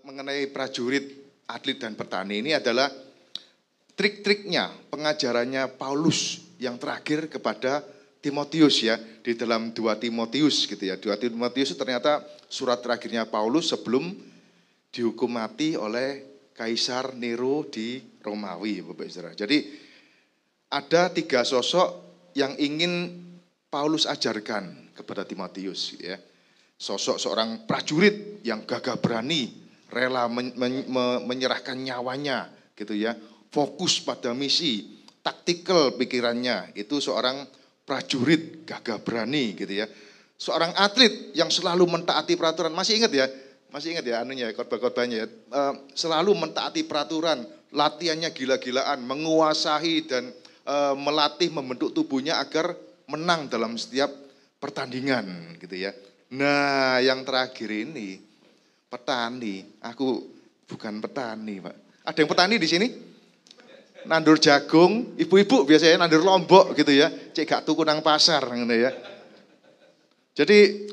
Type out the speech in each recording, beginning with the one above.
mengenai prajurit, atlet dan petani ini adalah trik-triknya, pengajarannya Paulus yang terakhir kepada Timotius ya, di dalam 2 Timotius gitu ya. 2 Timotius itu ternyata surat terakhirnya Paulus sebelum dihukum mati oleh Kaisar Nero di Romawi, Bapak Saudara. Jadi ada 3 sosok yang ingin Paulus ajarkan kepada Timotius gitu ya. Sosok seorang prajurit yang gagah berani, rela menyerahkan nyawanya gitu ya. Fokus pada misi, taktikal pikirannya, itu seorang prajurit gagah berani gitu ya. Seorang atlet yang selalu mentaati peraturan, masih ingat ya? Masih ingat ya anunya, khotbah-khotbahnya ya? Selalu mentaati peraturan, latihannya gila-gilaan, menguasai dan melatih membentuk tubuhnya agar menang dalam setiap pertandingan gitu ya. Nah, yang terakhir ini petani. Aku bukan petani, Pak. Ada yang petani di sini? Nandur jagung, ibu-ibu biasanya nandur lombok gitu ya. Cek gak tuku nang pasar gitu ya. Jadi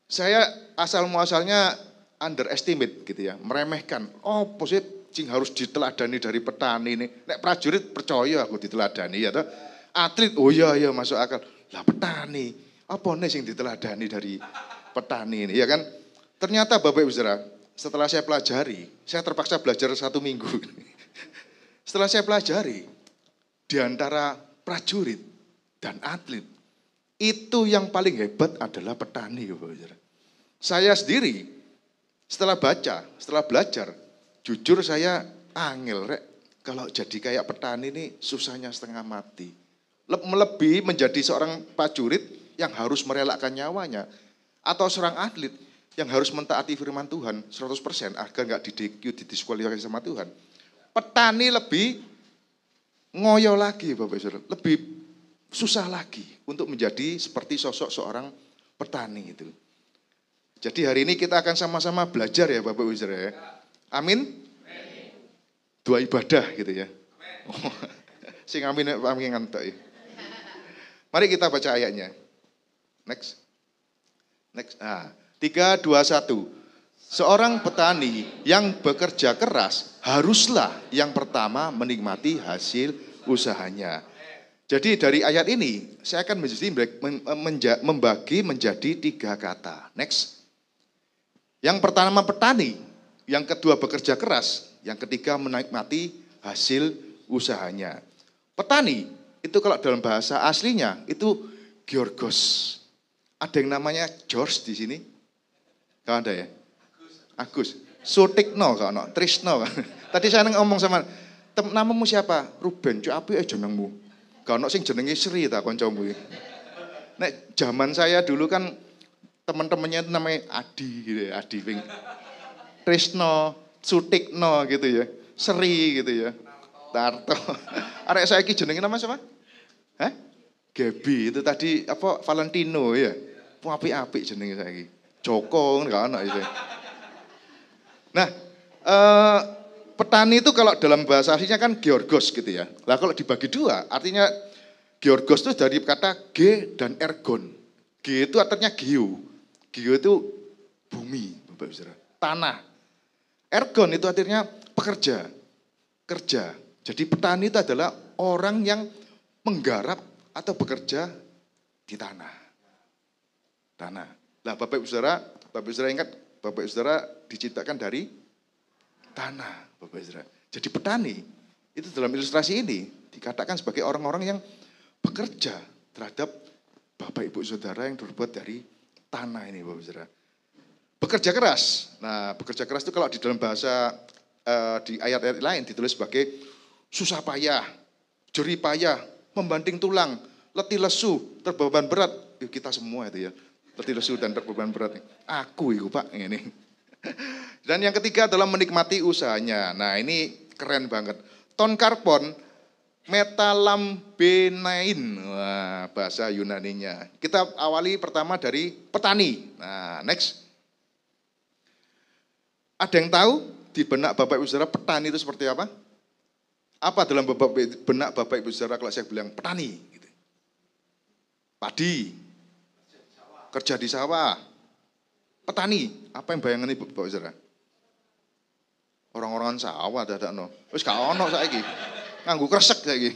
saya asal muasalnya underestimate gitu ya, meremehkan. Oh, positif cing harus diteladani dari petani ini. Nek prajurit percaya aku diteladani ya toh. Atlet oh iya masuk akal. Lah petani, apa nih sing diteladani dari petani ini ya kan? Ternyata Bapak Ibu Saudara, setelah saya pelajari, saya terpaksa belajar 1 minggu. Setelah saya pelajari, di antara prajurit dan atlet, itu yang paling hebat adalah petani. Bapak Ibu Saudara. Saya sendiri, setelah baca, setelah belajar, jujur saya angel rek. Kalau jadi kayak petani ini susahnya setengah mati. Melebihi menjadi seorang prajurit yang harus merelakan nyawanya. Atau seorang atlet yang harus mentaati firman Tuhan 100% agar nggak didiskualifikasi sama Tuhan. Petani lebih ngoyo lagi Bapak Saudara, lebih susah lagi untuk menjadi seperti sosok seorang petani itu. Jadi hari ini kita akan sama-sama belajar ya Bapak Saudara ya. Amin. 2 ibadah gitu ya. Sing amin amin ngantuk ya. Mari kita baca ayatnya. Next. Nah, 3, 2, 1. Seorang petani yang bekerja keras haruslah yang pertama menikmati hasil usahanya. Jadi dari ayat ini saya akan membagi menjadi 3 kata. Next. Yang pertama petani, yang kedua bekerja keras, yang ketiga menikmati hasil usahanya. Petani itu kalau dalam bahasa aslinya itu Georgos. Ada yang namanya George di sini? Kalau ada ya? Agus. Sutikno kalau Trisno. Tadi saya ngomong sama namamu siapa? Ruben. Cuk api jenengmu. Kalau sing jenenge Sri ta kancamu. Nek zaman saya dulu kan teman-temannya itu namanya Adi gitu ya, Adi Ping. Trisno, Sutikno gitu ya. Sri gitu ya. Tarto. Arek saiki jenenge nama siapa? Hah? Gaby itu tadi apa Valentino ya. Apik-apik jenenge saiki. Joko enggak ana itu. Nah, petani itu kalau dalam bahasa aslinya kan Georgos gitu ya. Lah kalau dibagi 2, artinya Georgos itu dari kata G dan ergon. G itu artinya geo. Geo itu bumi, Bapak Saudara, tanah. Ergon itu artinya pekerja, kerja. Jadi petani itu adalah orang yang menggarap atau bekerja di tanah. Tanah. Lah Bapak Saudara ingat Bapak Saudara diciptakan dari tanah, Bapak Saudara. Jadi petani itu dalam ilustrasi ini dikatakan sebagai orang-orang yang bekerja terhadap Bapak Ibu Saudara yang terbuat dari tanah ini, Bapak Saudara. Bekerja keras. Nah, bekerja keras itu kalau di dalam bahasa di ayat-ayat lain ditulis sebagai susah payah, jerih payah, membanting tulang, letih lesu, terbeban berat. Kita semua itu ya. Letih lesu dan terbeban berat. Aku itu Pak ini. Dan yang ketiga adalah menikmati usahanya. Nah ini keren banget. Ton karbon metalambenain. Wah, bahasa Yunaninya. Kita awali pertama dari petani. Nah next. Ada yang tahu di benak Bapak Ibu Saudara petani itu seperti apa? Apa dalam benak Bapak Ibu Saudara kalau saya bilang petani? Gitu. Padi. Kerja di sawah, petani, apa yang bayangan Ibu Bapak Saudara? potongan sawah dadakno. Wis gak ono saiki. Nganggo kresek saiki.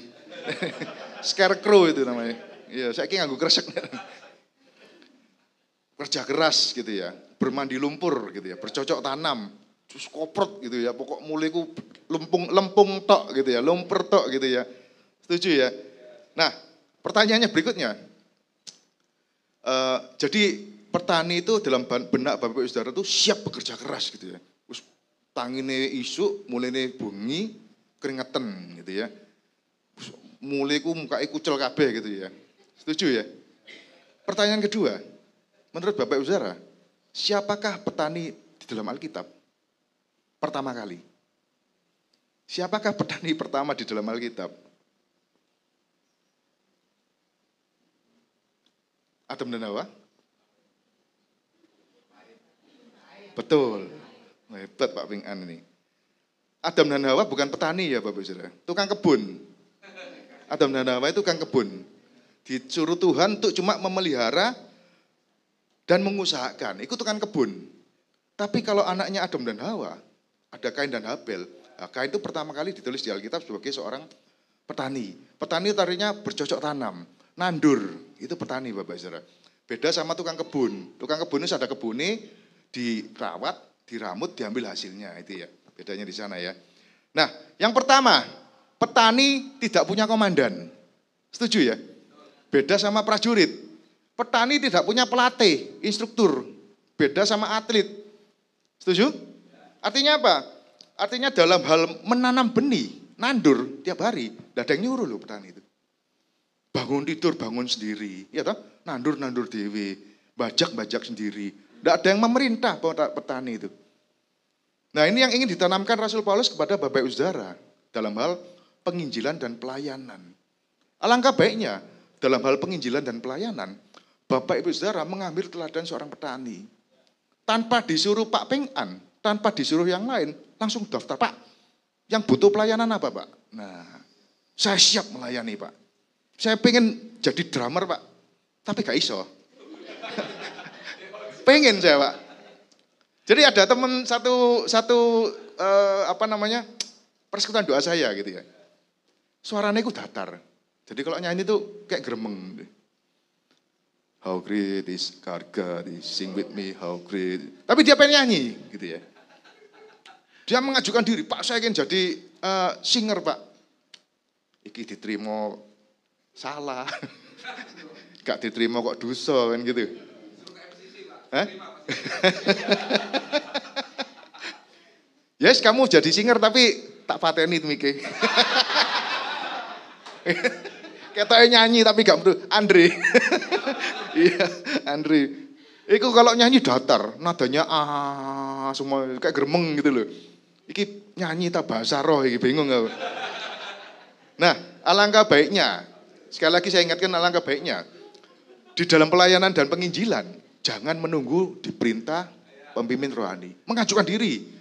Scarecrow itu namanya. Iya, saiki nganggo kresek. Kerja keras gitu ya, bermandi lumpur gitu ya, bercocok tanam, terus koprot gitu ya, pokok muliku lempung tok gitu ya, lumpur tok gitu ya. Setuju ya? Nah, pertanyaannya berikutnya. Jadi petani itu dalam benak Bapak Ibu Saudara itu siap bekerja keras gitu ya. Terus tangine isuk, mulene bengi, keringetan gitu ya. Muliku mukai kucel kabeh gitu ya. Setuju ya? Pertanyaan kedua, menurut Bapak Ibu Saudara, siapakah petani di dalam Alkitab pertama kali? Siapakah petani pertama di dalam Alkitab? Adam dan Hawa? Betul. Hebat Pak Ping'an ini. Adam dan Hawa bukan petani ya Bapak Ibu Saudara, tukang kebun. Adam dan Hawa itu tukang kebun. Disuruh Tuhan untuk cuma memelihara dan mengusahakan, itu tukang kebun. Tapi kalau anaknya Adam dan Hawa, ada Kain dan Habel. Nah, Kain itu pertama kali ditulis di Alkitab sebagai seorang petani. Petani itu artinya bercocok tanam, nandur, itu petani Bapak Saudara. Beda sama tukang kebun. Tukang kebun itu ada kebunnya, dirawat, diramut, diambil hasilnya, itu ya. Bedanya di sana ya. Nah, yang pertama, petani tidak punya komandan. Setuju ya? Beda sama prajurit. Petani tidak punya pelatih, instruktur. Beda sama atlet. Setuju? Artinya apa? Artinya dalam hal menanam benih, nandur tiap hari. Tidak ada yang nyuruh loh petani itu. Bangun tidur, bangun sendiri. Ya toh? Nandur dewe. Bajak sendiri. Tidak ada yang memerintah petani itu. Nah ini yang ingin ditanamkan Rasul Paulus kepada Bapak Ibu Saudara. Dalam hal penginjilan dan pelayanan. Alangkah baiknya dalam hal penginjilan dan pelayanan, Bapak Ibu Saudara mengambil teladan seorang petani. Tanpa disuruh Pak Ping'an, tanpa disuruh yang lain, langsung daftar, Pak, yang butuh pelayanan apa Pak? Nah, saya siap melayani Pak. Saya pengen jadi drummer Pak, tapi gak iso. Pengen saya Pak. Jadi ada teman satu persekutuan doa saya gitu ya. Suaranya itu datar. Jadi kalau nyanyi itu kayak gremeng. How great is God, sing with me, how great. Tapi dia pengen nyanyi gitu ya. Dia mengajukan diri, Pak saya ingin jadi singer Pak. Iki diterima salah. Gak diterima kok dosa kan gitu. Hah? Yes, kamu jadi singer tapi tak pateni itu Miki. Ketoknya nyanyi tapi gak perlu. Andre. Iya, Andre. Iku kalau nyanyi datar, nadanya semua kayak gremeng gitu loh. Iki nyanyi tak bahasa roh, iki bingung gak? Nah, alangkah baiknya, sekali lagi saya ingatkan alangkah baiknya, di dalam pelayanan dan penginjilan, jangan menunggu diperintah pemimpin rohani. Mengajukan diri.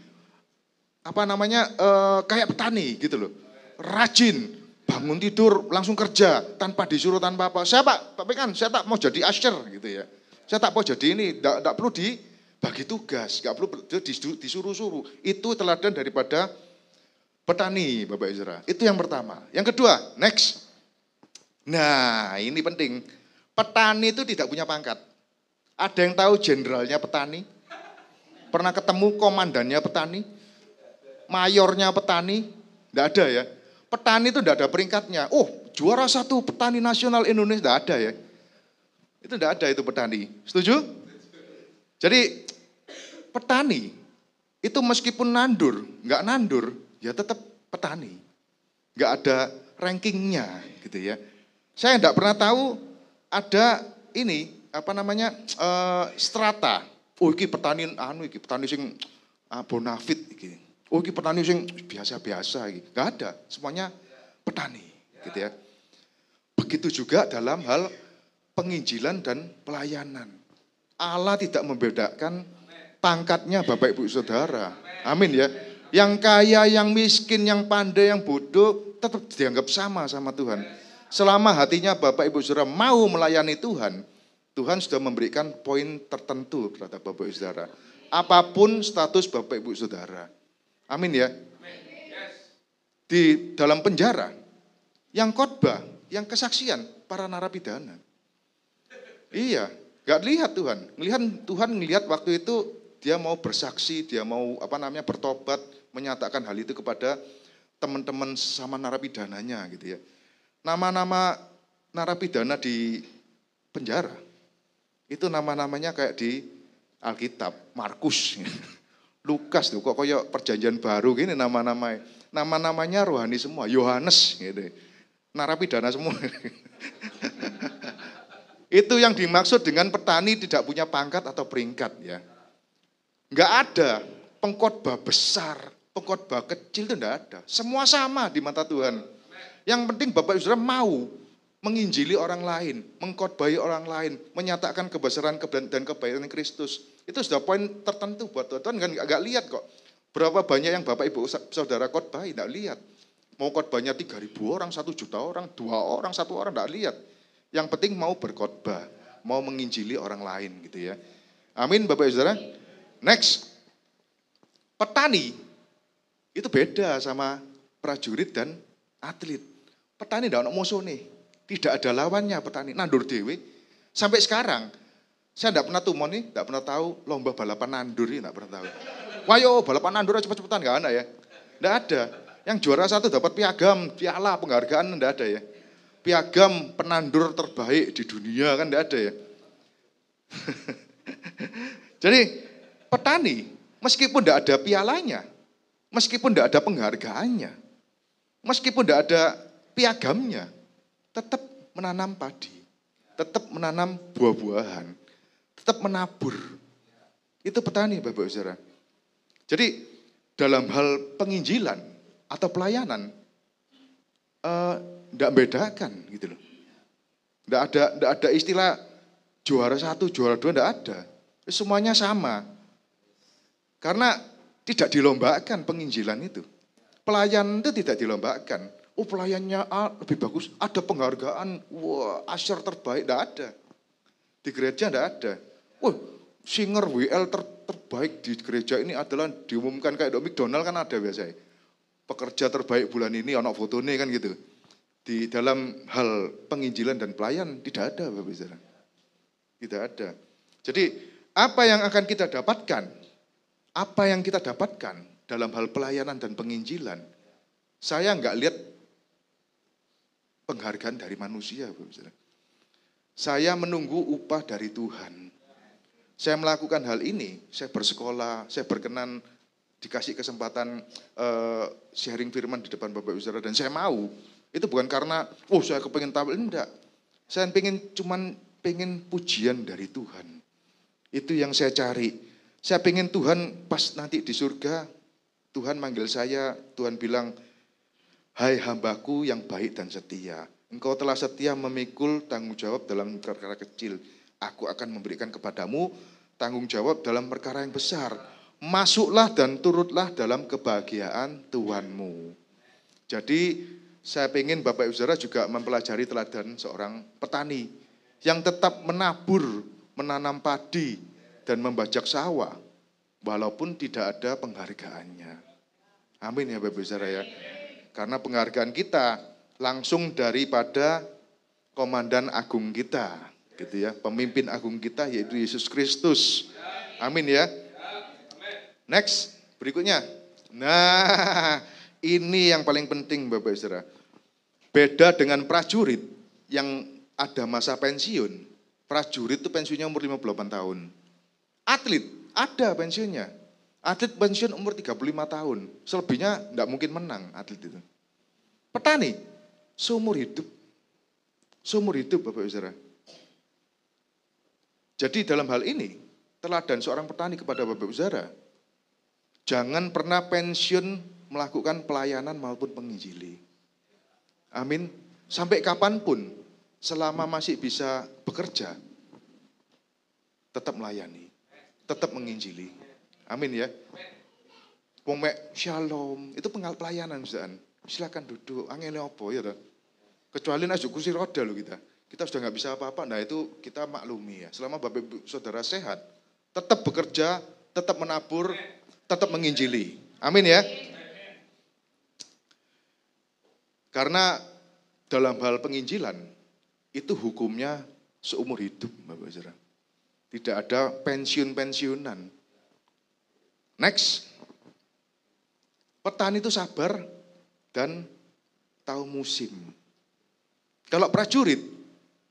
Kayak petani gitu loh. Rajin. Bangun tidur langsung kerja tanpa disuruh tanpa apa. Saya Pak Ping'an, saya tak mau jadi usher gitu ya. Saya tak mau jadi ini, tidak perlu dibagi tugas, tidak perlu disuruh-suruh. Itu teladan daripada petani Bapak Ibu Saudara. Itu yang pertama. Yang kedua, next. Nah ini penting. Petani itu tidak punya pangkat. Ada yang tahu jenderalnya petani? Pernah ketemu komandannya petani? Mayornya petani? Tidak ada ya. Petani itu tidak ada peringkatnya. Oh, juara 1 petani nasional Indonesia, tidak ada ya. Itu tidak ada itu petani. Setuju? Jadi petani itu meskipun nggak nandur, ya tetap petani. Nggak ada rankingnya gitu ya. Saya tidak pernah tahu ada ini strata. Oh, iki petani petani sing bonafit iki. Oh, ini petani yang biasa-biasa, nggak ada, semuanya petani, gitu ya. Begitu juga dalam hal penginjilan dan pelayanan. Allah tidak membedakan pangkatnya Bapak Ibu Saudara, amin ya. Yang kaya, yang miskin, yang pandai, yang bodoh, tetap dianggap sama Tuhan. Selama hatinya Bapak Ibu Saudara mau melayani Tuhan, Tuhan sudah memberikan poin tertentu terhadap Bapak Ibu Saudara. Apapun status Bapak Ibu Saudara. Amin ya. Di dalam penjara, yang khotbah, yang kesaksian, para narapidana. Iya, gak lihat Tuhan. Tuhan ngelihat waktu itu dia mau bersaksi, dia mau bertobat, menyatakan hal itu kepada teman-teman sama narapidananya gitu ya. Nama-nama narapidana di penjara, itu nama-namanya kayak di Alkitab, Markus, Lukas tuh, kok kayak perjanjian baru gini nama-namanya. Nama-namanya rohani semua, Yohanes gitu. Narapidana semua. Itu yang dimaksud dengan petani tidak punya pangkat atau peringkat ya. Enggak ada pengkhotbah besar, pengkhotbah kecil itu enggak ada. Semua sama di mata Tuhan. Yang penting Bapak Ibu Saudara mau menginjili orang lain, mengkhotbahi orang lain, menyatakan kebesaran dan kebaikan Kristus. Itu sudah poin tertentu buat Tuhan. Kan enggak lihat kok. Berapa banyak yang Bapak Ibu Saudara khotbahi, enggak lihat. Mau khotbahnya 3.000 orang, 1 juta orang, 2 orang, 1 orang, enggak lihat. Yang penting mau berkhotbah, mau menginjili orang lain gitu ya. Amin Bapak Ibu Saudara. Next, petani itu beda sama prajurit dan atlet. Petani tidak ada musuh nih, tidak ada lawannya petani. Nandur dewe sampai sekarang saya tidak pernah tumon nih, tidak pernah tahu lomba balapan nandur ini, tidak pernah tahu. Wayo balapan nandur cepet-cepetan nggak ada ya, tidak ada. Yang juara 1 dapat piagam, piala, penghargaan tidak ada ya. Piagam penandur terbaik di dunia kan tidak ada ya. Jadi petani meskipun tidak ada pialanya, meskipun tidak ada penghargaannya, meskipun tidak ada piagamnya, tetap menanam padi, tetap menanam buah-buahan, tetap menabur. Itu petani Bapak Saudara. Jadi dalam hal penginjilan atau pelayanan, tidak bedakan gitu loh. Tidak ada istilah juara 1, juara 2, tidak ada. Semuanya sama. Karena tidak dilombakan penginjilan itu. Pelayan itu tidak dilombakan. Oh pelayannya A lebih bagus, ada penghargaan, wah asyar terbaik, tidak ada. Di gereja tidak ada. Wah singer WL terbaik di gereja ini adalah diumumkan kayak McDonald kan ada biasanya. Pekerja terbaik bulan ini, anak fotonya kan gitu. Di dalam hal penginjilan dan pelayan tidak ada Bapak Saudara. Tidak ada. Jadi apa yang akan kita dapatkan? Apa yang kita dapatkan dalam hal pelayanan dan penginjilan? Saya enggak lihat penghargaan dari manusia Bapak Saudara. Saya menunggu upah dari Tuhan. Saya melakukan hal ini, saya bersekolah, saya berkenan dikasih kesempatan sharing firman di depan Bapak Ibu Saudara dan saya mau. Itu bukan karena saya kepengen tampil, enggak. Saya pengen pujian dari Tuhan. Itu yang saya cari. Saya pengen Tuhan pas nanti di surga, Tuhan manggil saya, Tuhan bilang, "Hai hambaku yang baik dan setia. Engkau telah setia memikul tanggung jawab dalam perkara kecil. Aku akan memberikan kepadamu tanggung jawab dalam perkara yang besar. Masuklah dan turutlah dalam kebahagiaan Tuhanmu." Jadi saya pengen Bapak Ibu Saudara juga mempelajari teladan seorang petani yang tetap menabur, menanam padi dan membajak sawah walaupun tidak ada penghargaannya. Amin ya Bapak Ibu Saudara ya. Karena penghargaan kita langsung daripada komandan agung kita, gitu ya, pemimpin agung kita yaitu Yesus Kristus. Amin ya. Next, berikutnya. Nah, ini yang paling penting Bapak Ibu Saudara. Beda dengan prajurit yang ada masa pensiun. Prajurit itu pensiunnya umur 58 tahun. Atlet ada pensiunnya. Atlet pensiun umur 35 tahun. Selebihnya tidak mungkin menang atlet itu. Petani seumur hidup. Seumur hidup Bapak Ibu Saudara. Jadi dalam hal ini teladan seorang petani kepada Bapak Ibu Saudara, jangan pernah pensiun melakukan pelayanan maupun penginjili. Amin. Sampai kapanpun, selama masih bisa bekerja, tetap melayani, tetap menginjili. Amin ya. Wong mek shalom, itu pelayanan Ustaz. Silakan duduk, angel opo ya toh. Kecuali nek kursi roda loh kita. Kita sudah nggak bisa apa-apa, nah itu kita maklumi ya. Selama Bapak Ibu Saudara sehat, tetap bekerja, tetap menabur, tetap menginjili. Amin ya. Karena dalam hal penginjilan itu hukumnya seumur hidup, Bapak Saudara. Tidak ada pensiun-pensiunan. Next. Petani itu sabar dan tahu musim. Kalau prajurit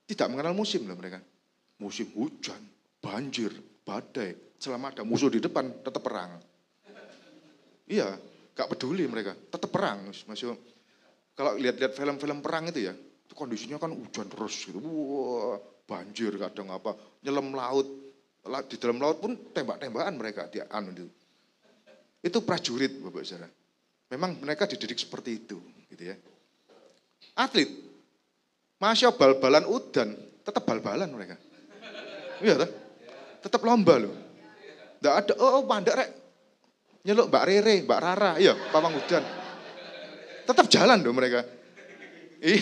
tidak mengenal musim loh mereka. Musim hujan, banjir, badai, selama ada musuh di depan tetap perang. Iya, gak peduli mereka, tetap perang. Masih kalau lihat-lihat film-film perang itu ya, itu kondisinya kan hujan terus gitu. Wah, banjir kadang apa, nyelam laut. Di dalam laut pun tembak-tembakan mereka itu. Itu prajurit Bapak Saudara. Memang mereka dididik seperti itu, gitu ya. Atlet, masya bal-balan udan, tetap bal-balan mereka. Iya toh? Tetap lomba loh. Nggak ada, pandek rek, nyeluk Mbak Rere, Mbak Rara, iya, pawang udan. Tetap jalan loh mereka. Iya.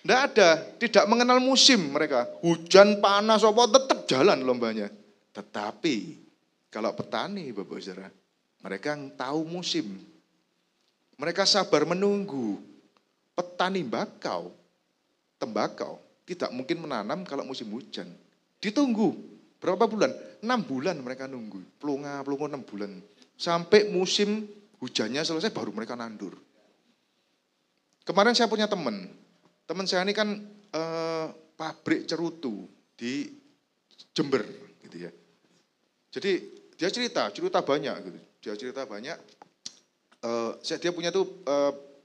Nggak ada, tidak mengenal musim mereka. Hujan, panas, apa, tetap jalan lombanya. Tetapi, kalau petani Bapak Saudara, mereka tahu musim. Mereka sabar menunggu. Petani tembakau, tidak mungkin menanam kalau musim hujan. Ditunggu. Berapa bulan? 6 bulan mereka nunggu. Pelunga 6 bulan. Sampai musim hujannya selesai baru mereka nandur. Kemarin saya punya teman. Teman saya ini kan pabrik cerutu di Jember gitu ya. Jadi dia cerita banyak gitu. Dia cerita banyak. Dia punya tuh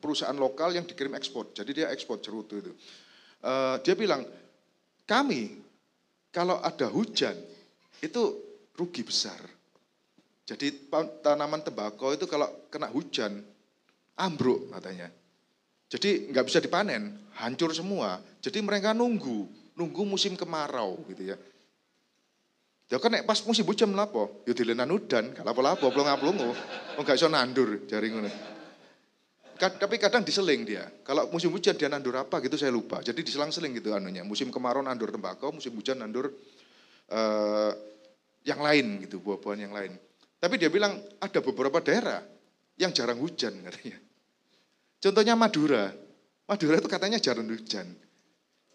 perusahaan lokal yang dikirim ekspor. Jadi dia ekspor cerutu itu. Dia bilang, kami kalau ada hujan itu rugi besar. Jadi tanaman tembakau itu kalau kena hujan ambruk katanya. Jadi nggak bisa dipanen, hancur semua. Jadi mereka nunggu musim kemarau gitu ya. Ya kan pas musim hujan lapo, ya dilenan udan, gak lapo-lapo, plonga-plongo, gak iso nandur jari ngono. Tapi kadang diseling dia. Kalau musim hujan dia nandur apa gitu saya lupa. Jadi diselang-seling gitu anunya. Musim kemarau nandur tembakau, musim hujan nandur yang lain gitu, buah-buahan yang lain. Tapi dia bilang ada beberapa daerah yang jarang hujan katanya. Contohnya Madura. Madura itu katanya jarang hujan.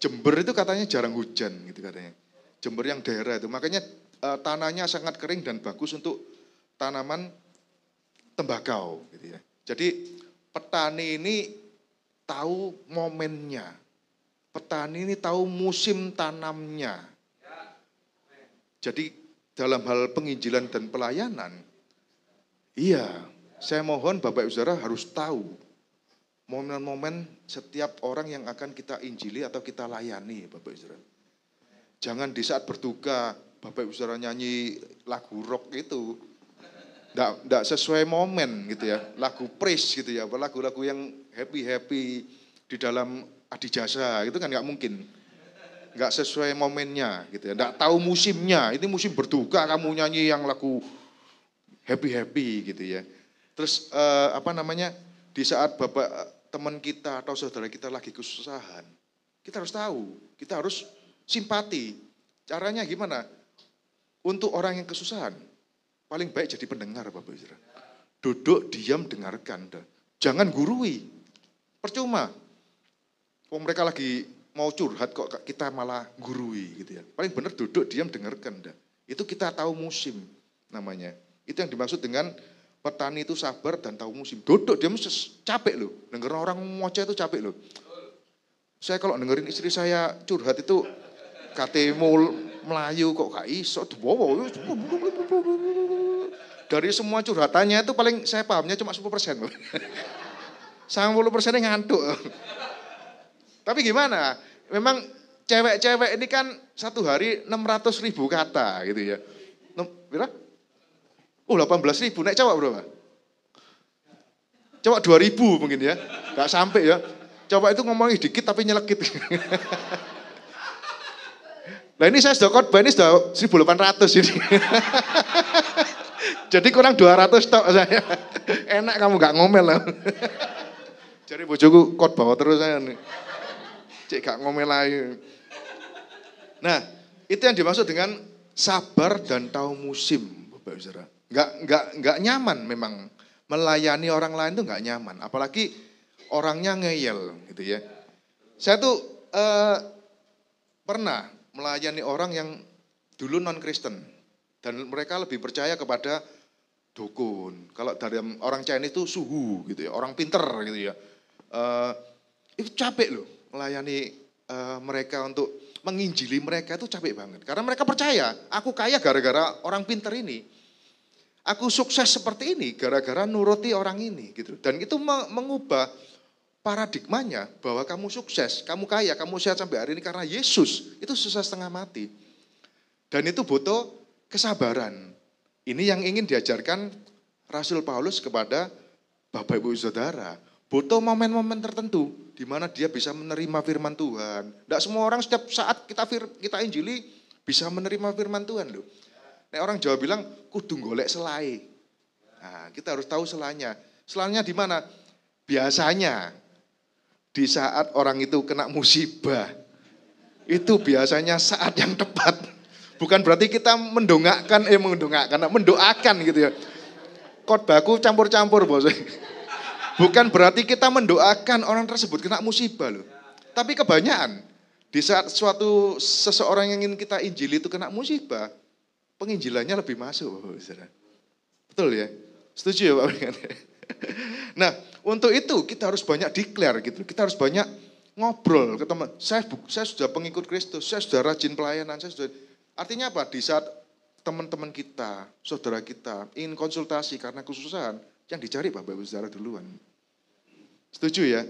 Jember itu katanya jarang hujan gitu katanya. Jember yang daerah itu. Makanya tanahnya sangat kering dan bagus untuk tanaman tembakau gitu ya. Jadi petani ini tahu momennya. Petani ini tahu musim tanamnya. Jadi dalam hal penginjilan dan pelayanan, iya, saya mohon Bapak Ibu Saudara harus tahu momen-momen setiap orang yang akan kita injili atau kita layani Bapak Ibu Saudara. Jangan di saat berduka Bapak Ibu Saudara nyanyi lagu rock itu. Enggak sesuai momen gitu ya. Lagu praise gitu ya. Lagu-lagu yang happy-happy di dalam adijasa itu kan enggak mungkin. Enggak sesuai momennya gitu ya. Enggak tahu musimnya. Ini musim berduka kamu nyanyi yang lagu happy-happy gitu ya. Terus di saat teman kita atau saudara kita lagi kesusahan, kita harus tahu, kita harus simpati. Caranya gimana? Untuk orang yang kesusahan, paling baik jadi pendengar Bapak Ibu. Duduk, diam, dengarkan. Jangan gurui. Percuma. Wong mereka lagi mau curhat kok kita malah gurui gitu ya. Paling benar duduk, diam, dengarkan. Itu kita tahu musim namanya. Itu yang dimaksud dengan petani itu sabar dan tahu musim. Duduk, diam, capek loh. Dengar orang ngoceh itu capek loh. Saya kalau dengerin istri saya curhat itu katemu Melayu kok gak iso. Dari semua curhatannya itu paling saya pahamnya cuma 10%. 90%-nya ngantuk. Tapi gimana? Memang cewek-cewek ini kan satu hari 600.000 kata gitu ya. Berapa? 18.000. Naik cowok berapa? Cowok 2.000 mungkin ya. Gak sampai ya. Cowok itu ngomongin dikit tapi nyelekit. Nah ini saya sudah khotbah ini sudah 1.800 ini. Jadi kurang 200 tok saya. Enak kamu gak ngomel lah. Jadi bojoku khotbah terus saya nih. Cek gak ngomel lagi. Nah itu yang dimaksud dengan sabar dan tahu musim Bapak Ibu Saudara. nggak nyaman memang. Melayani orang lain tuh nggak nyaman. Apalagi orangnya ngeyel gitu ya. Saya tuh pernah melayani orang yang dulu non Kristen dan mereka lebih percaya kepada dukun. Kalau dari orang Chinese itu suhu gitu ya, orang pinter gitu ya. Itu capek loh melayani mereka untuk menginjili mereka itu capek banget. Karena mereka percaya, aku kaya gara-gara orang pinter ini. Aku sukses seperti ini gara-gara nuruti orang ini gitu. Dan itu mengubah paradigmanya bahwa kamu sukses, kamu kaya, kamu sehat sampai hari ini karena Yesus. Itu susah setengah mati. Dan itu butuh kesabaran. Ini yang ingin diajarkan Rasul Paulus kepada Bapak Ibu Saudara. Butuh momen-momen tertentu di mana dia bisa menerima firman Tuhan. Tidak semua orang setiap saat kita injili bisa menerima firman Tuhan loh. Nah, orang Jawa bilang kudu golek selai. Nah, kita harus tahu selanya. Selanya di mana? Biasanya di saat orang itu kena musibah. Itu biasanya saat yang tepat. Bukan berarti kita mendoakan gitu ya. Khotbahku campur-campur bos. Bukan berarti kita mendoakan orang tersebut kena musibah loh. Tapi kebanyakan di saat seseorang yang ingin kita injili itu kena musibah, penginjilannya lebih masuk Bapak Saudara. Betul ya? Setuju ya Pak? Nah, untuk itu kita harus banyak declare gitu. Kita harus banyak ngobrol ke teman. Saya sudah pengikut Kristus, saya sudah rajin pelayanan, artinya apa? Di saat teman-teman kita, saudara kita ingin konsultasi karena kesusahan, yang dicari Bapak Ibu Saudara duluan. Setuju ya?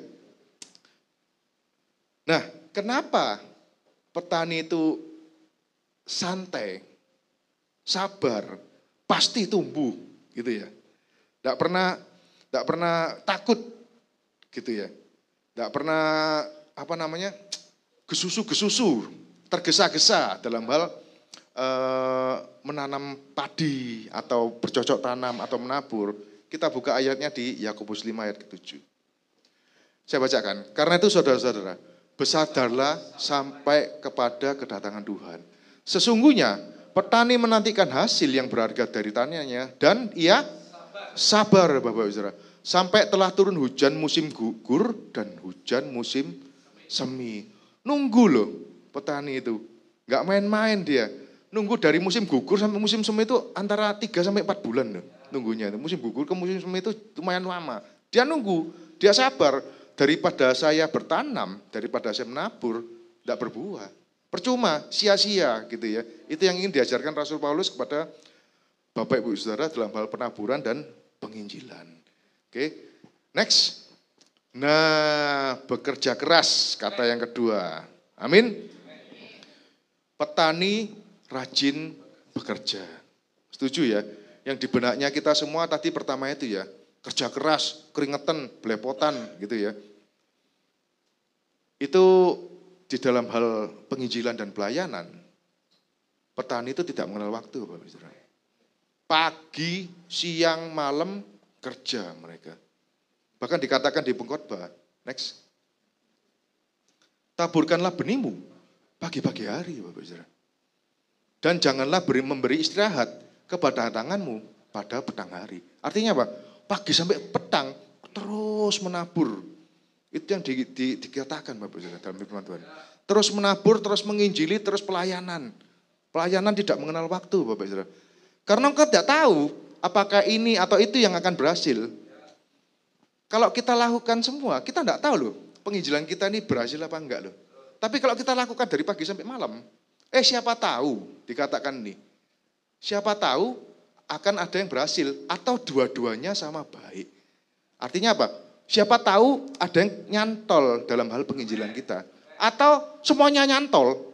Nah, kenapa petani itu santai, sabar, pasti tumbuh gitu ya. Tidak pernah takut gitu ya. Tidak pernah gesusu, tergesa-gesa dalam hal menanam padi atau bercocok tanam atau menabur. Kita buka ayatnya di Yakobus 5 ayat ke-7. Saya bacakan. Karena itu saudara-saudara, bersadarlah sampai kepada kedatangan Tuhan. Sesungguhnya petani menantikan hasil yang berharga dari taniannya dan ia sabar Bapak Ibu Saudara. Sampai telah turun hujan musim gugur dan hujan musim semi. Nunggu loh petani itu. Enggak main-main dia. Nunggu dari musim gugur sampai musim semi itu antara 3 sampai 4 bulan loh nunggunya. Musim gugur ke musim semi itu lumayan lama. Dia nunggu, dia sabar. Daripada saya bertanam, daripada saya menabur, tidak berbuah. Percuma, sia-sia gitu ya. Itu yang ingin diajarkan Rasul Paulus kepada Bapak Ibu Saudara dalam hal penaburan dan penginjilan. Oke, next. Nah, bekerja keras, kata yang kedua. Amin. Petani rajin bekerja. Setuju ya? Yang di benaknya kita semua tadi pertama itu ya. Kerja keras, keringetan, belepotan gitu ya. Itu di dalam hal penginjilan dan pelayanan, petani itu tidak mengenal waktu Bapak Ibu Saudara. Pagi, siang, malam kerja mereka. Bahkan dikatakan di pengkhotbah, next. Taburkanlah benihmu pagi-pagi hari Bapak Ibu Saudara. Dan janganlah memberi istirahat kepada tanganmu pada petang hari. Artinya apa? Pagi sampai petang terus menabur. Itu yang dikatakan Bapak Saudara dalam firman Tuhan. Terus menabur, terus menginjili, terus pelayanan. Pelayanan tidak mengenal waktu Bapak Saudara. Karena engkau tidak tahu apakah ini atau itu yang akan berhasil. Kalau kita lakukan semua, kita tidak tahu loh penginjilan kita ini berhasil apa enggak loh. Tapi kalau kita lakukan dari pagi sampai malam, siapa tahu dikatakan ini. Siapa tahu akan ada yang berhasil atau dua-duanya sama baik. Artinya apa? Siapa tahu ada yang nyantol dalam hal penginjilan kita. Atau semuanya nyantol.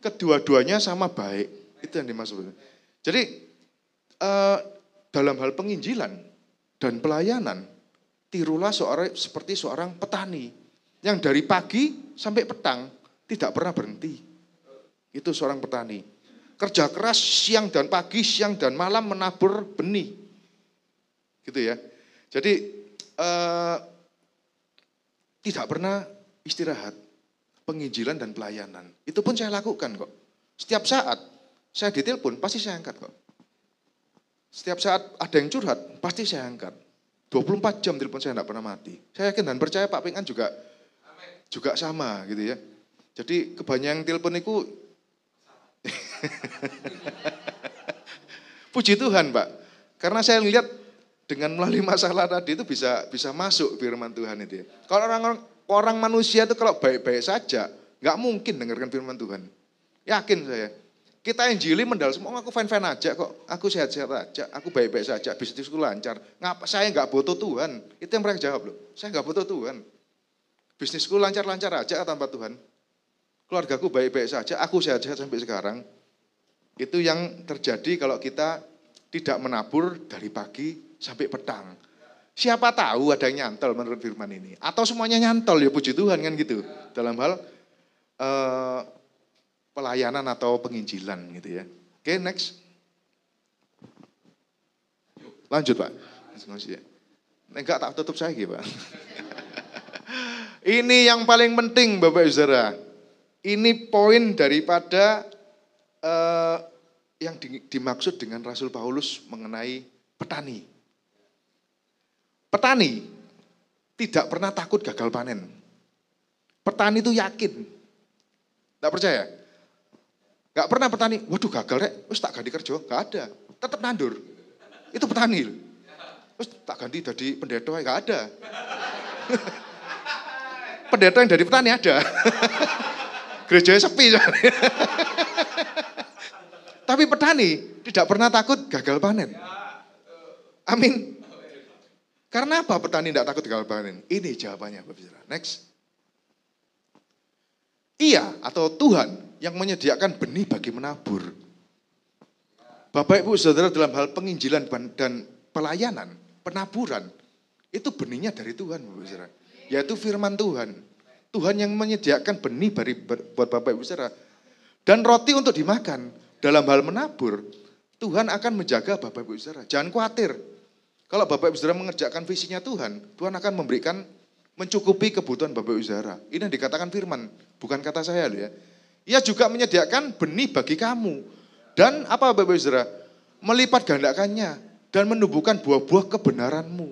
Kedua-duanya sama baik. Itu yang dimaksud. Jadi dalam hal penginjilan dan pelayanan, tirulah seperti seorang petani. Yang dari pagi sampai petang tidak pernah berhenti. Itu seorang petani. Kerja keras siang dan pagi, siang dan malam menabur benih. Gitu ya. Jadi tidak pernah istirahat, penginjilan dan pelayanan. Itu pun saya lakukan kok. Setiap saat saya ditelepon pasti saya angkat kok. Setiap saat ada yang curhat, pasti saya angkat. 24 jam telepon saya tidak pernah mati. Saya yakin dan percaya Pak Pingan juga sama gitu ya. Jadi kebanyakan telepon itu puji Tuhan Pak. Karena saya lihat dengan melalui masalah tadi itu bisa masuk firman Tuhan itu ya. Kalau orang manusia itu kalau baik-baik saja, nggak mungkin dengarkan firman Tuhan. Yakin saya. Kita Injili mendalam semua, aku fine-fine aja kok, aku sehat-sehat aja, aku baik-baik saja, bisnisku lancar. Saya nggak butuh Tuhan. Itu yang mereka jawab loh. Saya nggak butuh Tuhan. Bisnisku lancar-lancar aja tanpa Tuhan. Keluargaku baik-baik saja, aku sehat-sehat sampai sekarang. Itu yang terjadi kalau kita tidak menabur dari pagi sampai petang. Siapa tahu ada yang nyantol menurut firman ini. Atau semuanya nyantol, ya puji Tuhan kan gitu. Dalam hal pelayanan atau penginjilan gitu ya. Oke, next. Lanjut Pak. Enggak tak tutup saya gitu Pak. Ini yang paling penting Bapak Ibu Saudara. Ini poin daripada yang dimaksud dengan Rasul Paulus mengenai petani. Petani tidak pernah takut gagal panen. Petani itu yakin. Tidak percaya? Gak pernah petani, waduh gagal rek, terus tak ganti kerja, gak ada. Tetap nandur. Itu petani. Terus tak ganti jadi pendeta, gak ada. Pendeta yang dari petani ada. Gerejanya sepi. Tapi petani tidak pernah takut gagal panen. Amin. Karena apa petani tidak takut gagal panen? Ini jawabannya Bapak Saudara. Next. Ia atau Tuhan yang menyediakan benih bagi menabur. Bapak Ibu Saudara dalam hal penginjilan dan pelayanan, penaburan, itu benihnya dari Tuhan Bapak Saudara. Yaitu firman Tuhan. Tuhan yang menyediakan benih buat Bapak Ibu Saudara. Dan roti untuk dimakan. Dalam hal menabur, Tuhan akan menjaga Bapak Ibu Saudara. Jangan khawatir. Kalau Bapak Ibu Saudara mengerjakan visinya Tuhan, Tuhan akan memberikan mencukupi kebutuhan Bapak Ibu Saudara. Ini yang dikatakan firman, bukan kata saya loh ya. Ia juga menyediakan benih bagi kamu. Dan apa Bapak Ibu Saudara? Melipat gandakannya dan menumbuhkan buah-buah kebenaranmu.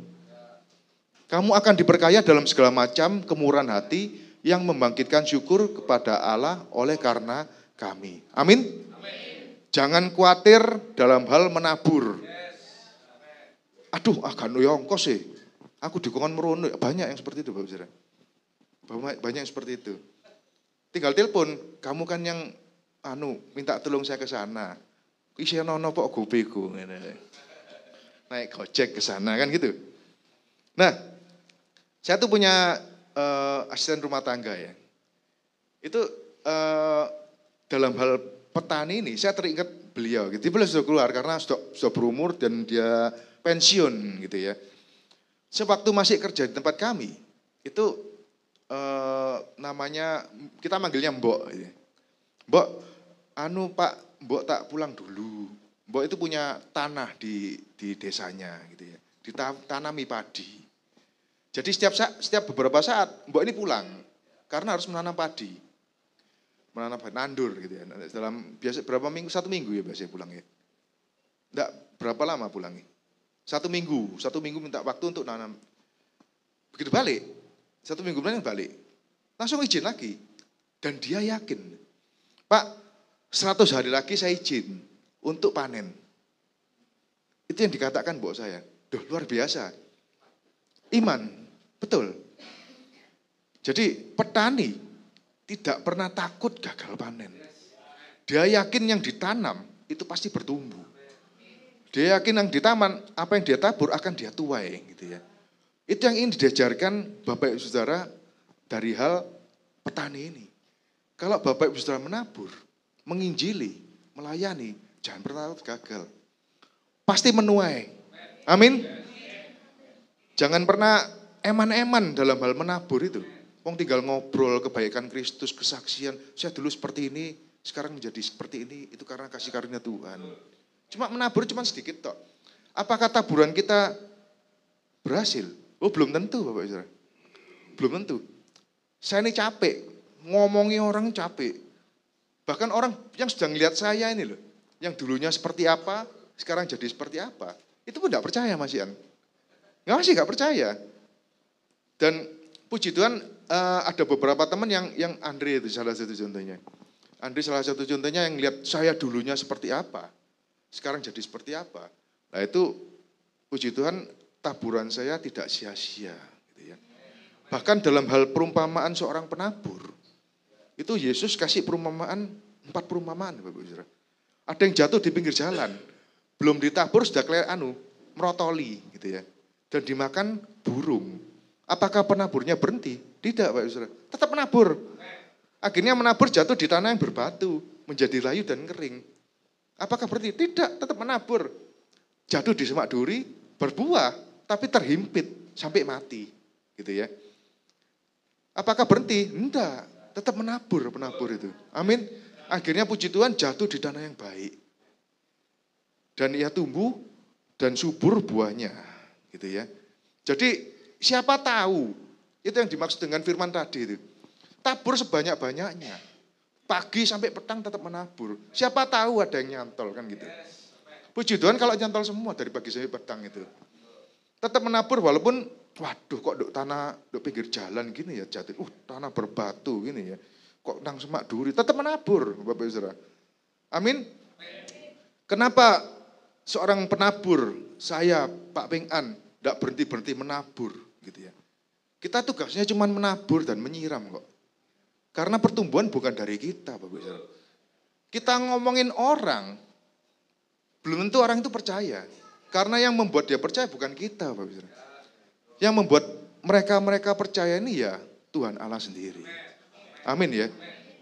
Kamu akan diperkaya dalam segala macam kemurahan hati yang membangkitkan syukur kepada Allah oleh karena kami. Amin. Jangan khawatir dalam hal menabur. Aduh, agak ongkos sih. Aku dikongkon merono. Banyak yang seperti itu Bapak Saudara. Banyak yang seperti itu. Tinggal telepon, kamu kan yang minta tolong saya ke sana. Isi nono pok gopeku. Naik gojek ke sana kan gitu. Nah, saya tuh punya asisten rumah tangga ya. Itu dalam hal petani ini, saya teringat beliau. Gitu. Beliau sudah keluar karena sudah berumur dan dia pensiun gitu ya. Sewaktu masih kerja di tempat kami, itu namanya, kita manggilnya Mbok. Gitu. Mbok, Pak, Mbok tak pulang dulu. Mbok itu punya tanah di desanya gitu ya. Ditanami padi. Jadi setiap beberapa saat Mbok ini pulang karena harus menanam padi. Menanam nandur gitu ya. Dalam biasa berapa minggu? 1 minggu ya biasanya pulang ya. Enggak berapa lama pulangnya? 1 minggu minta waktu untuk nanam. Begitu balik, 1 minggu kemudian balik. Langsung izin lagi. Dan dia yakin, Pak, 100 hari lagi saya izin untuk panen. Itu yang dikatakan Mbok saya. Duh, luar biasa. Iman, betul. Jadi petani tidak pernah takut gagal panen. Dia yakin yang ditanam itu pasti bertumbuh. Dia yakin yang ditanam, apa yang dia tabur akan dia tuai gitu ya. Itu yang ingin diajarkan Bapak Ibu Saudara dari hal petani ini. Kalau Bapak Ibu Saudara menabur, menginjili, melayani, jangan pernah takut gagal. Pasti menuai. Amin. Jangan pernah eman-eman dalam hal menabur itu. Wong tinggal ngobrol kebaikan Kristus, kesaksian. Saya dulu seperti ini, sekarang menjadi seperti ini. Itu karena kasih karunia Tuhan. Cuma menabur cuma sedikit tok. Apakah taburan kita berhasil? Oh belum tentu Bapak Ibu. Belum tentu. Saya ini capek, ngomongi orang capek. Bahkan orang yang sudah ngelihat saya ini loh, yang dulunya seperti apa, sekarang jadi seperti apa? Itu pun tidak percaya Mas Ian. Masih nggak percaya. Dan puji Tuhan ada beberapa teman yang Andre itu salah satu contohnya. Andre salah satu contohnya yang lihat saya dulunya seperti apa, sekarang jadi seperti apa. Nah itu puji Tuhan taburan saya tidak sia-sia. Gitu ya. Bahkan dalam hal perumpamaan seorang penabur, itu Yesus kasih perumpamaan, 4 perumpamaan Bapak Saudara. Ada yang jatuh di pinggir jalan, belum ditabur sudah merotoli gitu ya. Dan dimakan burung. Apakah penaburnya berhenti? Tidak Pak Saudara, tetap menabur. Akhirnya menabur jatuh di tanah yang berbatu, menjadi layu dan kering. Apakah berhenti? Tidak, tetap menabur. Jatuh di semak duri, berbuah, tapi terhimpit sampai mati, gitu ya. Apakah berhenti? Enggak, tetap menabur penabur itu. Amin. Akhirnya puji Tuhan jatuh di tanah yang baik. Dan ia tumbuh dan subur buahnya, gitu ya. Jadi siapa tahu, itu yang dimaksud dengan firman tadi itu. Tabur sebanyak-banyaknya. Pagi sampai petang tetap menabur. Siapa tahu ada yang nyantol kan gitu. Puji Tuhan kalau nyantol semua dari pagi sampai petang itu. Tetap menabur walaupun waduh kok duk tanah duk pinggir jalan gini ya jatuh. Tanah berbatu gini ya. Kok nang semak duri tetap menabur Bapak Ibu Saudara. Amin. Kenapa seorang penabur saya Pak Peng An tidak berhenti menabur gitu ya. Kita tugasnya cuma menabur dan menyiram kok. Karena pertumbuhan bukan dari kita, Bapak Ibu. Kita ngomongin orang, belum tentu orang itu percaya. Karena yang membuat dia percaya bukan kita, Bapak Ibu. Yang membuat mereka percaya ini ya Tuhan Allah sendiri. Amin ya.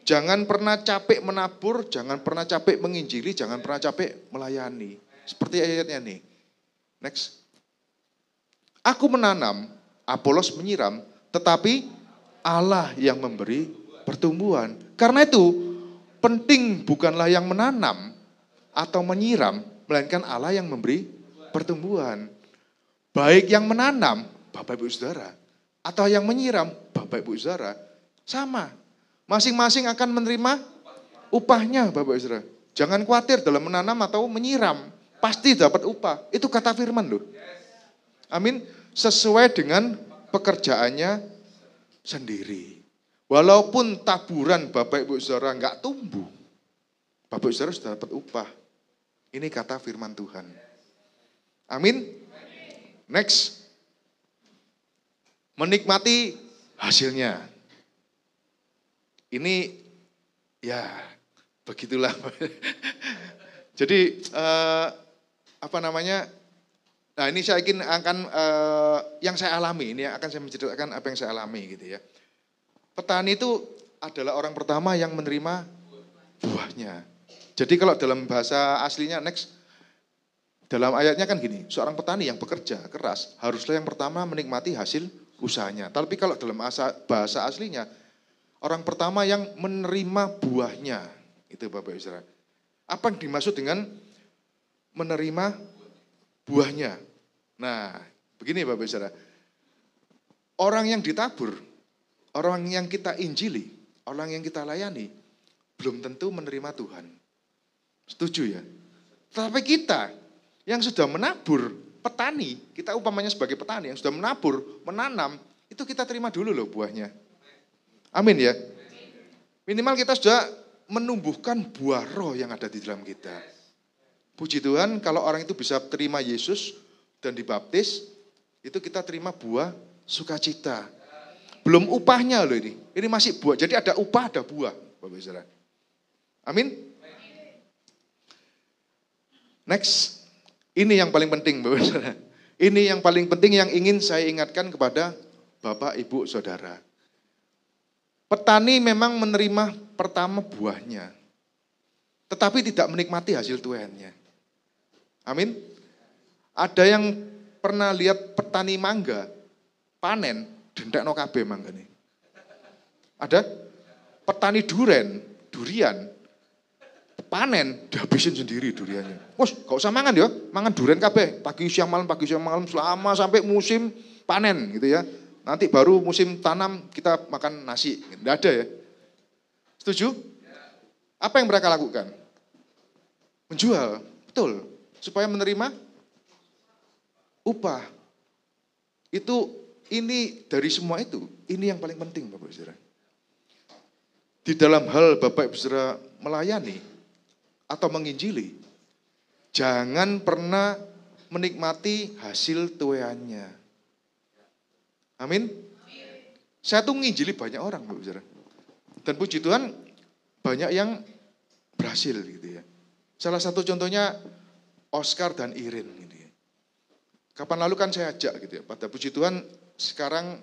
Jangan pernah capek menabur, jangan pernah capek menginjili, jangan pernah capek melayani. Seperti ayatnya nih. Next. Aku menanam, Apolos menyiram, tetapi Allah yang memberi pertumbuhan. Karena itu penting bukanlah yang menanam atau menyiram, melainkan Allah yang memberi pertumbuhan. Baik yang menanam, Bapak Ibu Saudara, atau yang menyiram, Bapak Ibu Saudara, sama. Masing-masing akan menerima upahnya Bapak Ibu Saudara. Jangan khawatir dalam menanam atau menyiram, pasti dapat upah. Itu kata firman loh. Amin. Sesuai dengan pekerjaannya sendiri. Walaupun taburan Bapak Ibu Saudara enggak tumbuh, Bapak Ibu Saudara sudah dapat upah. Ini kata firman Tuhan. Amin. Next. Menikmati hasilnya. Ini ya begitulah. Jadi apa namanya? Nah ini saya ingin akan yang saya alami, ini akan saya menceritakan apa yang saya alami gitu ya. Petani itu adalah orang pertama yang menerima buahnya. Jadi kalau dalam bahasa aslinya next, dalam ayatnya kan gini, seorang petani yang bekerja keras haruslah yang pertama menikmati hasil usahanya. Tapi kalau dalam bahasa aslinya, orang pertama yang menerima buahnya, itu Bapak Ibu Saudara. Apa yang dimaksud dengan menerima buahnya? Nah, begini Bapak Ibu Saudara. Orang yang ditabur, orang yang kita injili, orang yang kita layani, belum tentu menerima Tuhan. Setuju ya? Tapi kita yang sudah menabur, petani, kita umpamanya sebagai petani yang sudah menabur, menanam, itu kita terima dulu loh buahnya. Amin ya? Minimal kita sudah menumbuhkan buah roh yang ada di dalam kita. Puji Tuhan kalau orang itu bisa terima Yesus dan dibaptis, itu kita terima buah sukacita. Belum upahnya loh ini. Ini masih buah. Jadi ada upah, ada buah. Bapak Saudara. Amin. Next. Ini yang paling penting Bapak Saudara. Ini yang paling penting yang ingin saya ingatkan kepada Bapak, Ibu, Saudara. Petani memang menerima pertama buahnya. Tetapi tidak menikmati hasil tuaiannya. Amin. Ada yang pernah lihat petani mangga panen dendekno kabeh manggane. Ada petani durian panen dihabisin sendiri duriannya. Wes, gak usah mangan ya, mangan durian kabeh pagi siang malam selama sampai musim panen gitu ya. Nanti baru musim tanam kita makan nasi. Enggak ada ya. Setuju? Apa yang mereka lakukan? Menjual, betul. supaya menerima upah. Ini dari semua itu, ini yang paling penting Bapak Ibu Saudara. Di dalam hal Bapak Ibu Saudara melayani atau menginjili, jangan pernah menikmati hasil tuaiannya. Amin. Saya tuh menginjili banyak orang Bapak Ibu Saudara. Dan puji Tuhan banyak yang berhasil gitu ya. Salah satu contohnya Oscar dan Irin gitu ya. Kapan lalu kan saya ajak gitu ya. Pada puji Tuhan sekarang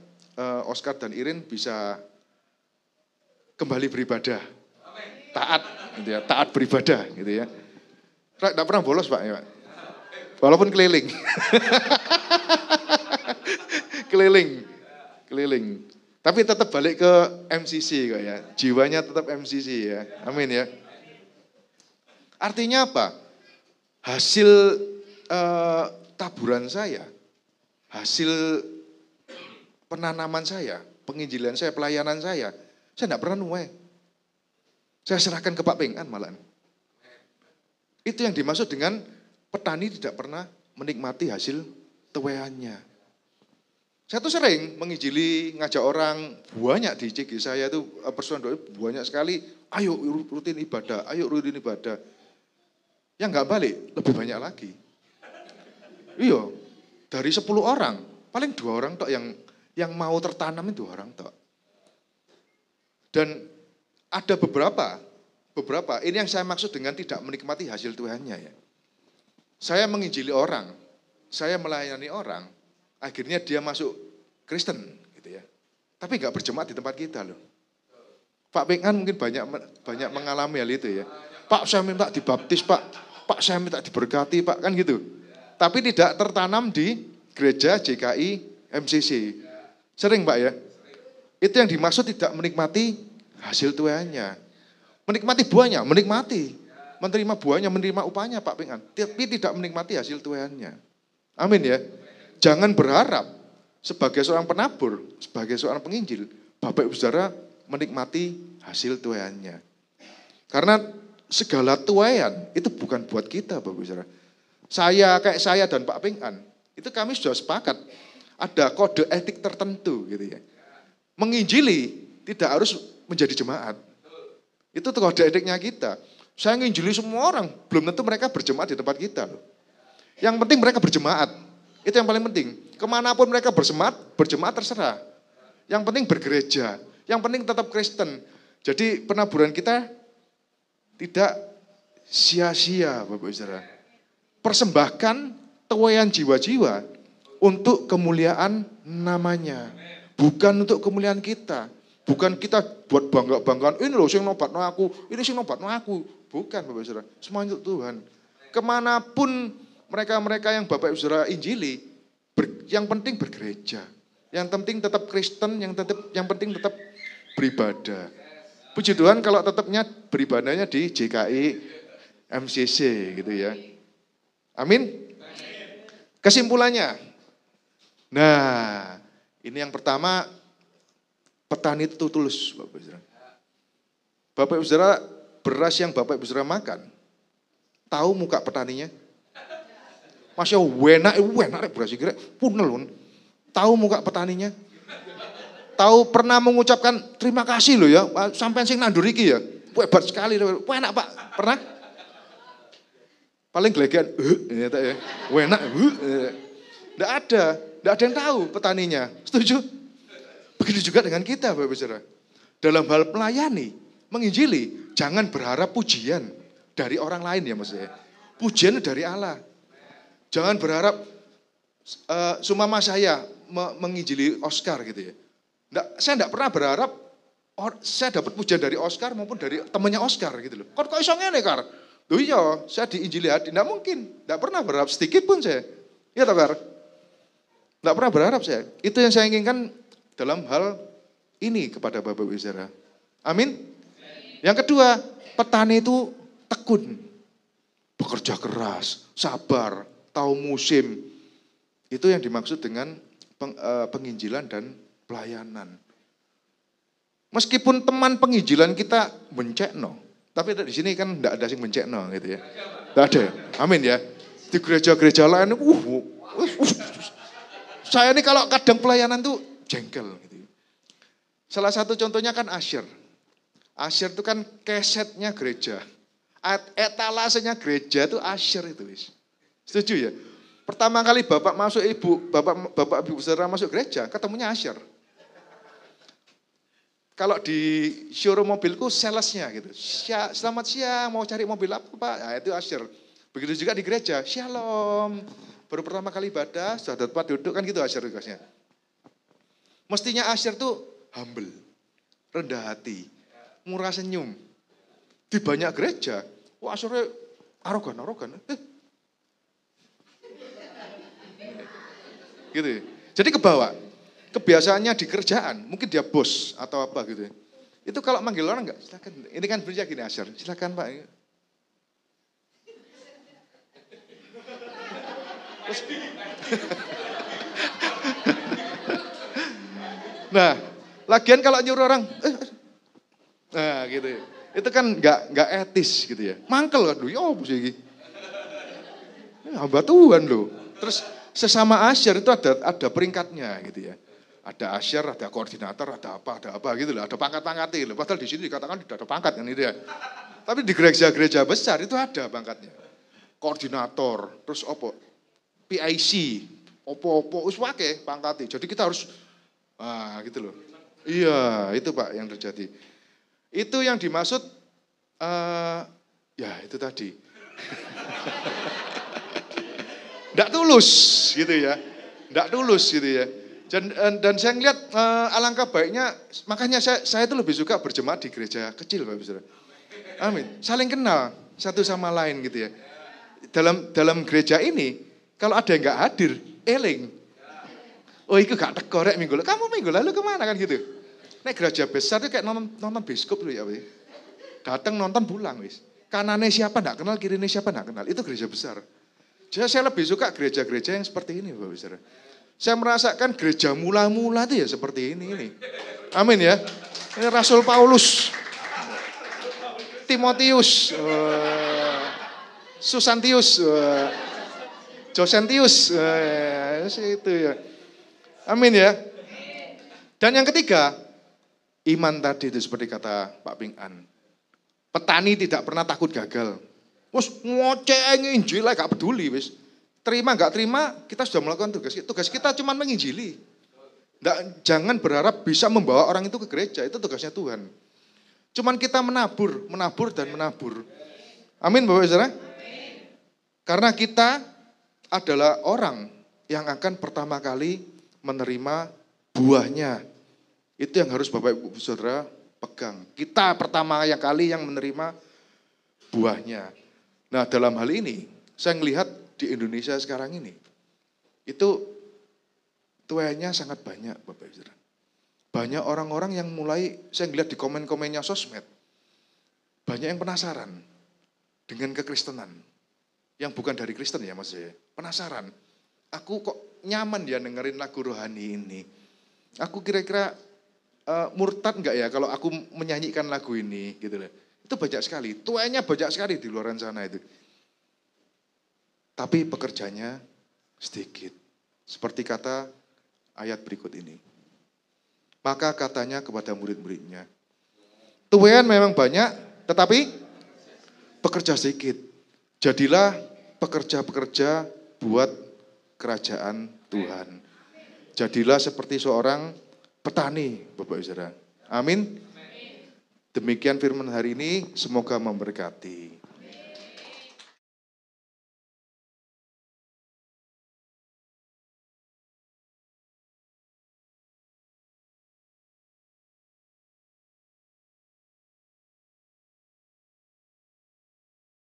Oscar dan Irin bisa kembali beribadah. Taat gitu ya, taat beribadah gitu ya. Tidak pernah bolos Pak ya Pak. Walaupun keliling. keliling. Tapi tetap balik ke MCC kok ya. Jiwanya tetap MCC ya. Amin ya. Artinya apa? Hasil taburan saya, hasil penanaman saya, penginjilan saya, pelayanan saya tidak pernah nuai. Saya serahkan ke Pak Pengan malahan. Itu yang dimaksud dengan petani tidak pernah menikmati hasil tuaiannya. Saya tuh sering menginjili, ngajak orang, banyak di CG saya tuh persoalan doa banyak sekali, ayo rutin ibadah, Yang nggak balik, lebih banyak lagi. Iya, dari 10 orang, paling 2 orang tok yang mau tertanam itu 2 orang tok. Dan ada beberapa, ini yang saya maksud dengan tidak menikmati hasil tuaiannya ya. Saya menginjili orang, saya melayani orang, akhirnya dia masuk Kristen gitu ya. Tapi nggak berjemaat di tempat kita loh. Pak Pengan mungkin banyak mengalami hal itu ya. Pak saya minta dibaptis Pak saya minta diberkati Pak, kan gitu. Tapi tidak tertanam di gereja JKI MCC. Sering Pak ya. Itu yang dimaksud tidak menikmati hasil tuaiannya. Menikmati buahnya, menikmati. Menerima buahnya, menerima upahnya Pak Pengan. Tapi tidak menikmati hasil tuaiannya. Amin ya. Jangan berharap sebagai seorang penabur, sebagai seorang penginjil, Bapak Ibu Saudara menikmati hasil tuaiannya. Karena segala tuaian itu bukan buat kita Bapak Ibu Saudara. Saya dan Pak Pengan, itu kami sudah sepakat ada kode etik tertentu gitu ya. Menginjili tidak harus menjadi jemaat. Itu kode etiknya kita. Saya nginjili semua orang, belum tentu mereka berjemaat di tempat kita loh. Yang penting mereka berjemaat. Itu yang paling penting. Kemanapun mereka berjemaat terserah. Yang penting bergereja. Yang penting tetap Kristen. Jadi penaburan kita tidak sia-sia Bapak Ibu Saudara. Persembahkan tuaian jiwa-jiwa untuk kemuliaan namanya. Bukan untuk kemuliaan kita. Bukan kita buat bangga-banggaan, ini loh yang nobatno aku, ini yang nobatno aku. Bukan Bapak Ibu Saudara, semua untuk Tuhan. Kemanapun mereka-mereka yang Bapak Ibu Saudara injili, yang penting bergereja. Yang penting tetap Kristen, yang penting tetap beribadah. Puji Tuhan kalau tetapnya beribadahnya di JKI MCC gitu ya. Amin. Kesimpulannya. Nah, ini yang pertama, petani itu tulus Bapak Ibu Saudara. Bapak Ibu Saudara, beras yang Bapak Ibu Saudara makan, tahu muka petaninya? Masya Allah, enak beras kira punel. Tahu muka petaninya? Tahu pernah mengucapkan terima kasih loh ya, sampai sing nandur iki ya. Hebat sekali, enak Pak, pernah? Paling gelegean, ya. Enak, enggak ada yang tahu petaninya. Setuju? Begitu juga dengan kita Bapak Ibu Saudara. Dalam hal melayani, menginjili, jangan berharap pujian dari orang lain ya maksudnya. Pujian dari Allah. Jangan berharap sumama saya menginjili Oscar gitu ya. Saya enggak pernah berharap saya dapat pujian dari Oscar maupun dari temannya Oscar gitu loh. Kok iso ngene, Kar? Loh iya, saya diinjili hati. Enggak mungkin. Enggak pernah berharap sedikit pun saya. Iya toh, Kar? Enggak pernah berharap saya. Itu yang saya inginkan dalam hal ini kepada Bapak Ibu Saudara. Amin. Yang kedua, petani itu tekun. Bekerja keras, sabar, tahu musim. Itu yang dimaksud dengan penginjilan dan pelayanan. Meskipun teman penginjilan kita mencekno, tapi di sini kan enggak ada yang mencekno gitu ya. Enggak ada. Amin ya. Di gereja-gereja lain, saya ini kalau kadang pelayanan tuh jengkel. Gitu. Salah satu contohnya kan Asyir. Asyir itu kan kesetnya gereja. Etalasenya gereja itu Asyir itu. Setuju ya? Pertama kali bapak ibu saudara masuk gereja, ketemunya Asyir. Kalau di showroom mobilku salesnya gitu. Selamat siang, mau cari mobil apa Pak? Nah, itu Asyir. Begitu juga di gereja, Shalom. Baru pertama kali ibadah, sudah tempat duduk kan gitu Asyir tugasnya. Mestinya Asyir tuh humble, rendah hati, murah senyum. Di banyak gereja, wah Asyirnya arogan. Gitu. Jadi kebawa. Kebiasaannya di kerjaan, mungkin dia bos atau apa gitu. Itu kalau manggil orang enggak, silakan. Ini kan berja gini Asyir, silakan Pak. Terus, nah, lagian kalau nyuruh orang, nah gitu. Itu kan enggak etis gitu ya. Mangkel kan, ya apa sih ini? Hamba Tuhan loh. Terus sesama Asyir itu ada peringkatnya gitu ya. Ada Asyir, ada koordinator, ada apa gitu loh. Ada pangkat-pangkatnya loh. Padahal di sini dikatakan tidak ada pangkat kan itu ya. Tapi di gereja-gereja besar itu ada pangkatnya. Koordinator, terus PIC, opo wis wake pangkatnya. Jadi kita harus gitu loh. Iya, itu Pak yang terjadi. Itu yang dimaksud ya itu tadi. Nggak tulus gitu ya. Nggak tulus gitu ya. Dan saya ngeliat alangkah baiknya, makanya saya itu lebih suka berjemaat di gereja kecil Bapak Saudara. Amin. Saling kenal satu sama lain gitu ya. Dalam gereja ini, kalau ada yang nggak hadir, eling. Oh itu gak teko rek minggu lalu. Kamu minggu lalu kemana kan gitu. Nek gereja besar itu kayak nonton biskop dulu ya. Datang nonton pulang wis. Kanannya siapa nggak kenal, kirinya siapa nggak kenal. Itu gereja besar. Jadi saya lebih suka gereja-gereja yang seperti ini Bapak Saudara. Saya merasakan gereja mula-mula itu ya seperti ini. Amin ya. Ini Rasul Paulus, Timotius, Susantius, Josentius, itu ya. Amin ya. Dan yang ketiga, iman tadi itu seperti kata Pak Ping An. Petani tidak pernah takut gagal. Wes ngoceh Injil gak peduli wis. Terima nggak terima, kita sudah melakukan tugas. Tugas kita cuma menginjili. Jangan berharap bisa membawa orang itu ke gereja, itu tugasnya Tuhan. Cuman kita menabur dan menabur. Amin Bapak Saudara. Karena kita adalah orang yang akan pertama kali menerima buahnya. Itu yang harus Bapak Ibu Saudara pegang. Kita pertama kali yang menerima buahnya. Nah dalam hal ini, saya melihat di Indonesia sekarang ini, itu tuanya sangat banyak Bapak Ibu Saudara. Banyak orang-orang yang mulai, saya melihat di komen-komennya sosmed, banyak yang penasaran dengan kekristenan. Yang bukan dari Kristen ya Mas saya. Penasaran, aku kok nyaman ya dengerin lagu rohani ini. Aku kira-kira murtad enggak ya kalau aku menyanyikan lagu ini gitu loh. Itu banyak sekali, tuanya banyak sekali di luar sana itu. Tapi pekerjanya sedikit. Seperti kata ayat berikut ini. Maka katanya kepada murid-muridnya, tuayan memang banyak, tetapi pekerja sedikit. Jadilah pekerja-pekerja buat kerajaan Tuhan. Jadilah seperti seorang petani, Bapak Ibu Saudara. Amin. Demikian firman hari ini, semoga memberkati.